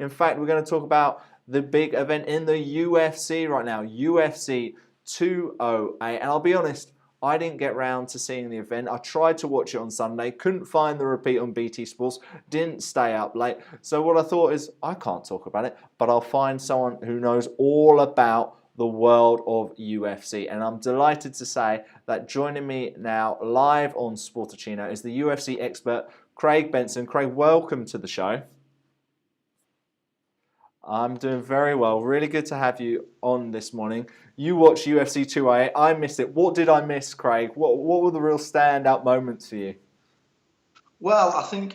In fact, we're going to talk about the big event in the UFC right now, UFC 208. And I'll be honest, I didn't get round to seeing the event. I tried to watch it on Sunday, couldn't find the repeat on BT Sports, didn't stay up late. So what I thought is, I can't talk about it, but I'll find someone who knows all about the world of UFC. And I'm delighted to say that joining me now live on Sportuccino is the UFC expert, Craig Benson. Craig, welcome to the show. I'm doing very well. Really good to have you on this morning. You watched UFC 208. I missed it. What did I miss, Craig? What were the real standout moments for you? Well, I think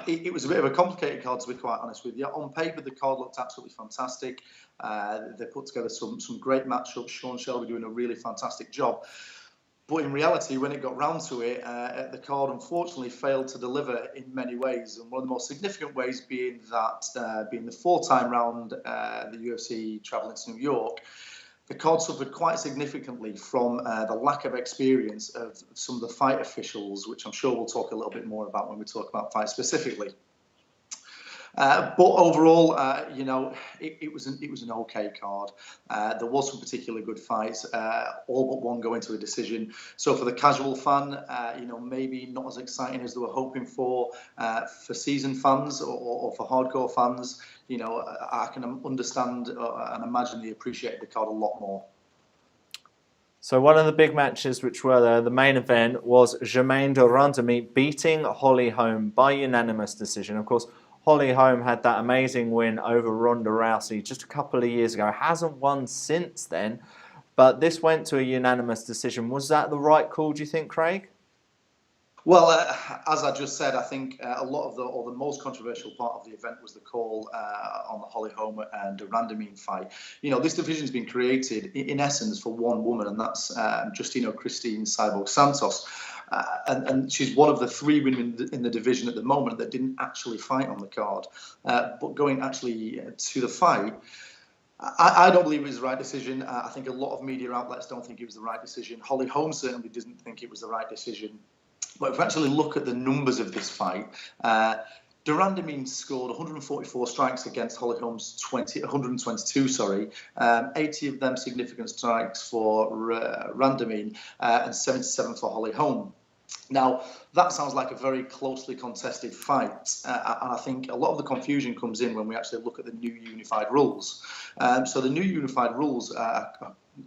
it was a bit of a complicated card, to be quite honest with you. On paper, the card looked absolutely fantastic. They put together some great matchups. Sean Shelby doing a really fantastic job. But in reality, when it got round to it, the card unfortunately failed to deliver in many ways. And one of the most significant ways being that, being the four-time round, the UFC travelling to New York, the card suffered quite significantly from the lack of experience of some of the fight officials, which I'm sure we'll talk a little bit more about when we talk about fight specifically. But overall, you know, it was an okay card. There was some particularly good fights, all but one going to a decision. So for the casual fan, you know, maybe not as exciting as they were hoping for seasoned fans or for hardcore fans, you know, I can understand and imagine they appreciated the card a lot more. So one of the big matches which were there, the main event, was Germaine de Randamie beating Holly Holm by unanimous decision. Of course, Holly Holm had that amazing win over Ronda Rousey just a couple of years ago. Hasn't won since then, but this went to a unanimous decision. Was that the right call, do you think, Craig? Well, as I just said, I think a lot of the most controversial part of the event was the call on the Holly Holm and de Randamie fight. You know, this division's been created in essence for one woman, and that's Justino Christine Cyborg Santos. And she's one of the three women in the division at the moment that didn't actually fight on the card. But going actually to the fight, I don't believe it was the right decision. I think a lot of media outlets don't think it was the right decision. Holly Holm certainly didn't think it was the right decision. But if we actually look at the numbers of this fight, de Randamie scored 144 strikes against Holly Holm's 122, 80 of them significant strikes for Randamie and 77 for Holly Holm. Now, that sounds like a very closely contested fight, and I think a lot of the confusion comes in when we actually look at the new unified rules. So the new unified rules are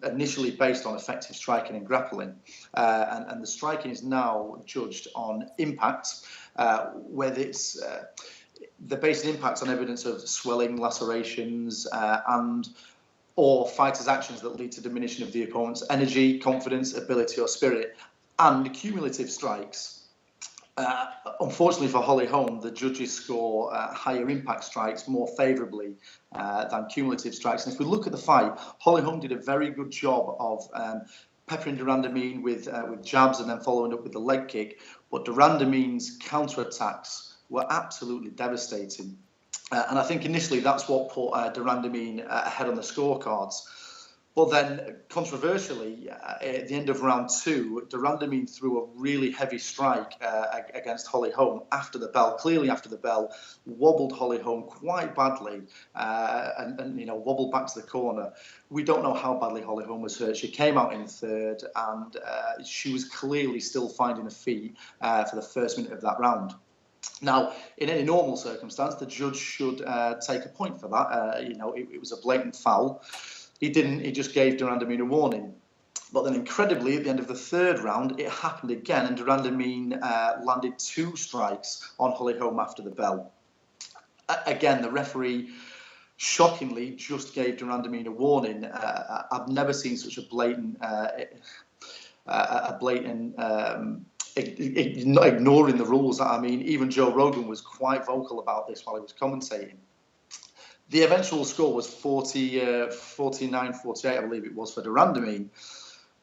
initially based on effective striking and grappling, and the striking is now judged on impact, whether it's they're based on impacts on evidence of swelling, lacerations, or fighters' actions that lead to diminution of the opponent's energy, confidence, ability, or spirit, and cumulative strikes. Unfortunately for Holly Holm, the judges score higher impact strikes more favourably than cumulative strikes. And if we look at the fight, Holly Holm did a very good job of peppering de Randamie with jabs and then following up with the leg kick. But de Randamie's counterattacks were absolutely devastating. And I think initially that's what put de Randamie ahead on the scorecards. But then, controversially, at the end of round two, de Randamie threw a really heavy strike against Holly Holm after the bell, clearly after the bell, wobbled Holly Holm quite badly and you know, wobbled back to the corner. We don't know how badly Holly Holm was hurt. She came out in third and she was clearly still finding her feet for the first minute of that round. Now, in any normal circumstance, the judge should take a point for that. You know, it was a blatant foul. He didn't, he just gave de Randamie a warning. But then incredibly, at the end of the third round, it happened again, and de Randamie landed 2 strikes on Holly Holm after the bell. Again, the referee shockingly just gave de Randamie a warning. I've never seen such a blatant ignoring the rules. I mean, even Joe Rogan was quite vocal about this while he was commentating. The eventual score was 49-48, I believe it was, for de Randamie.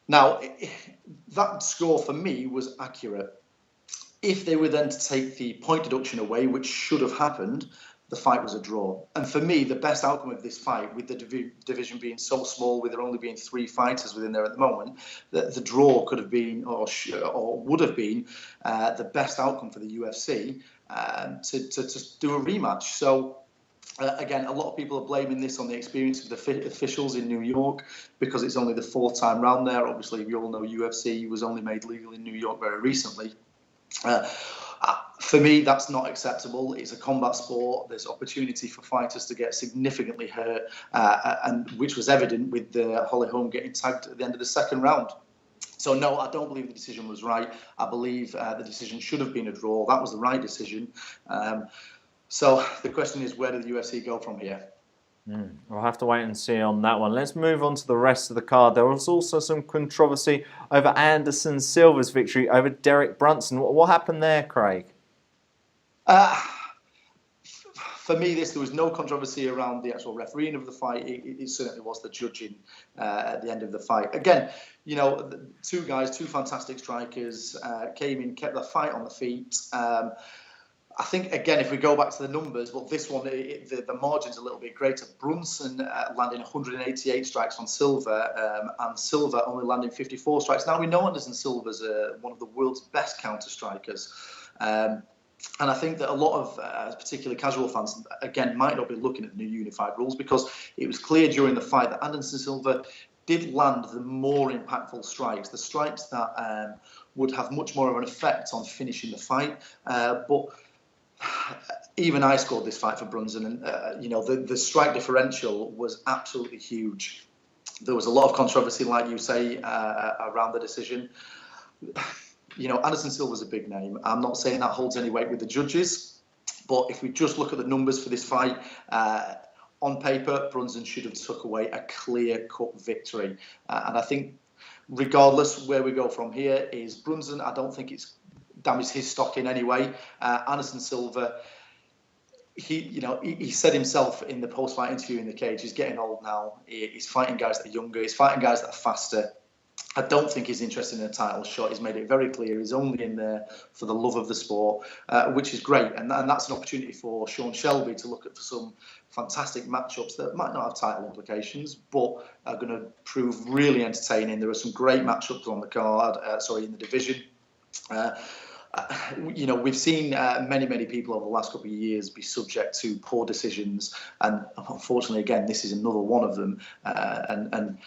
Now, that score for me was accurate. If they were then to take the point deduction away, which should have happened, the fight was a draw. And for me, the best outcome of this fight, with the division being so small, with there only being 3 fighters within there at the moment, the draw could have been, or would have been, the best outcome for the UFC to do a rematch. So Again, a lot of people are blaming this on the experience of the officials in New York because it's only the fourth time round there. Obviously, we all know UFC was only made legal in New York very recently. For me, that's not acceptable. It's a combat sport. There's opportunity for fighters to get significantly hurt, and which was evident with Holly Holm getting tagged at the end of the second round. So no, I don't believe the decision was right. I believe the decision should have been a draw. That was the right decision. So the question is, where do the UFC go from here? We'll have to wait and see on that one. Let's move on to the rest of the card. There was also some controversy over Anderson Silva's victory over Derek Brunson. What happened there, Craig? For me, there was no controversy around the actual refereeing of the fight. It certainly was the judging at the end of the fight. Again, two guys, two fantastic strikers, came in, kept the fight on the feet. I think, again, if we go back to the numbers, well, this one, the margin's a little bit greater. Brunson landing 188 strikes on Silva, and Silva only landing 54 strikes. Now, we know Anderson Silva's one of the world's best counter-strikers. And I think that a lot of particularly casual fans, again, might not be looking at the new unified rules, because it was clear during the fight that Anderson Silva did land the more impactful strikes, the strikes that would have much more of an effect on finishing the fight. But even I scored this fight for Brunson, and the strike differential was absolutely huge. There was a lot of controversy, like you say, around the decision. Anderson Silva's a big name. I'm not saying that holds any weight with the judges, but if we just look at the numbers for this fight, on paper, Brunson should have took away a clear-cut victory. And I think, regardless where we go from here, is Brunson, I don't think it's damaged his stock in any way. Anderson Silva, he said himself in the post-fight interview in the cage, he's getting old now. He's fighting guys that are younger. He's fighting guys that are faster. I don't think he's interested in a title shot. He's made it very clear he's only in there for the love of the sport, which is great. And that's an opportunity for Sean Shelby to look at for some fantastic matchups that might not have title implications, but are going to prove really entertaining. There are some great matchups on the card, in the division. We've seen many people over the last couple of years be subject to poor decisions, and unfortunately, again, this is another one of them. And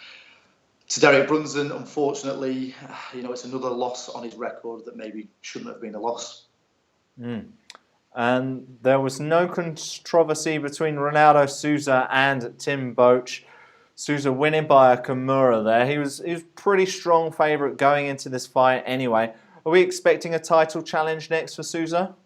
to Derek Brunson, unfortunately, it's another loss on his record that maybe shouldn't have been a loss. And there was no controversy between Ronaldo Souza and Tim Boetsch. Souza winning by a Kimura there. He was pretty strong favourite going into this fight anyway. Are we expecting a title challenge next for Souza?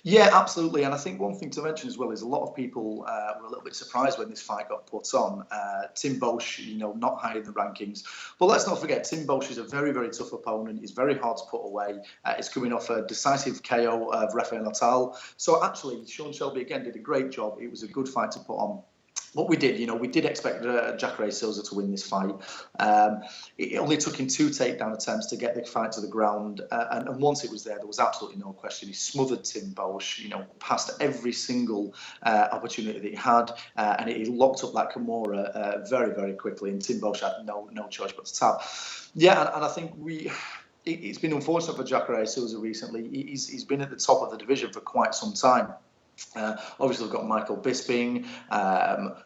Yeah, absolutely. And I think one thing to mention as well is a lot of people were a little bit surprised when this fight got put on. Tim Boetsch, not high in the rankings. But let's not forget, Tim Boetsch is a very, very tough opponent. He's very hard to put away. He's coming off a decisive KO of Rafael Natal. So actually, Sean Shelby, again, did a great job. It was a good fight to put on. What we did, we did expect Jacare Souza to win this fight. It only took him 2 takedown attempts to get the fight to the ground. And once it was there was absolutely no question. He smothered Tim Boetsch, past every single opportunity that he had. And he locked up that Kimura very, very quickly. And Tim Boetsch had no choice but to tap. Yeah, and I think it's been unfortunate for Jacare Souza recently. He's been at the top of the division for quite some time. Obviously, we've got Michael Bisping,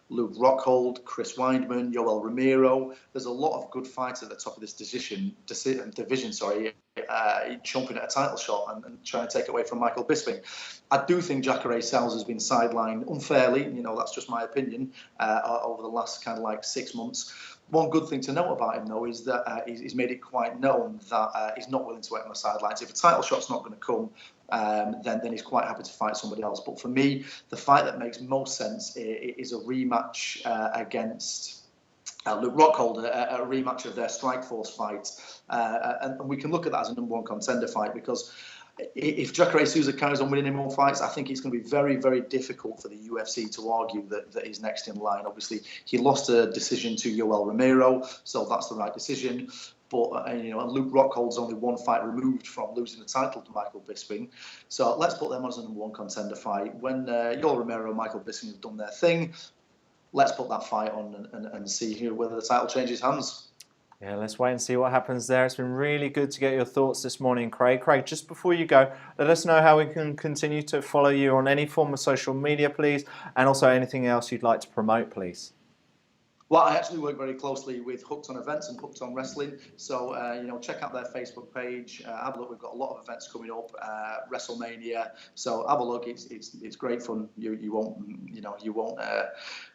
Luke Rockhold, Chris Weidman, Yoel Romero. There's a lot of good fights at the top of this division, chomping at a title shot and trying to take away from Michael Bisping. I do think Jacare Souza has been sidelined unfairly. That's just my opinion over the last 6 months. One good thing to note about him, though, is that he's made it quite known that he's not willing to wait on the sidelines. If a title shot's not going to come, then he's quite happy to fight somebody else. But for me, the fight that makes most sense is a rematch against Luke Rockhold, a rematch of their Strikeforce fight. And we can look at that as a number 1 contender fight, because if Jacare Souza carries on winning in more fights, I think it's going to be very, very difficult for the UFC to argue that he's next in line. Obviously, he lost a decision to Yoel Romero, so that's the right decision. But Luke Rockhold's only 1 fight removed from losing the title to Michael Bisping. So let's put them as a number 1 contender fight. When Yoel Romero and Michael Bisping have done their thing, let's put that fight on and see whether the title changes hands. Yeah, let's wait and see what happens there. It's been really good to get your thoughts this morning, Craig. Craig, just before you go, let us know how we can continue to follow you on any form of social media, please, and also anything else you'd like to promote, please. Well, I actually work very closely with Hooked on Events and Hooked on Wrestling. So, check out their Facebook page. Have a look. We've got a lot of events coming up. WrestleMania. So have a look. It's great fun. You won't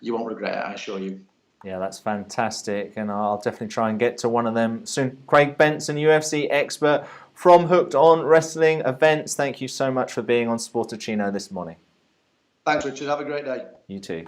regret it, I assure you. Yeah, that's fantastic, and I'll definitely try and get to one of them soon. Craig Benson, UFC expert from Hooked on Wrestling Events. Thank you so much for being on Sportuccino this morning. Thanks, Richard. Have a great day. You too.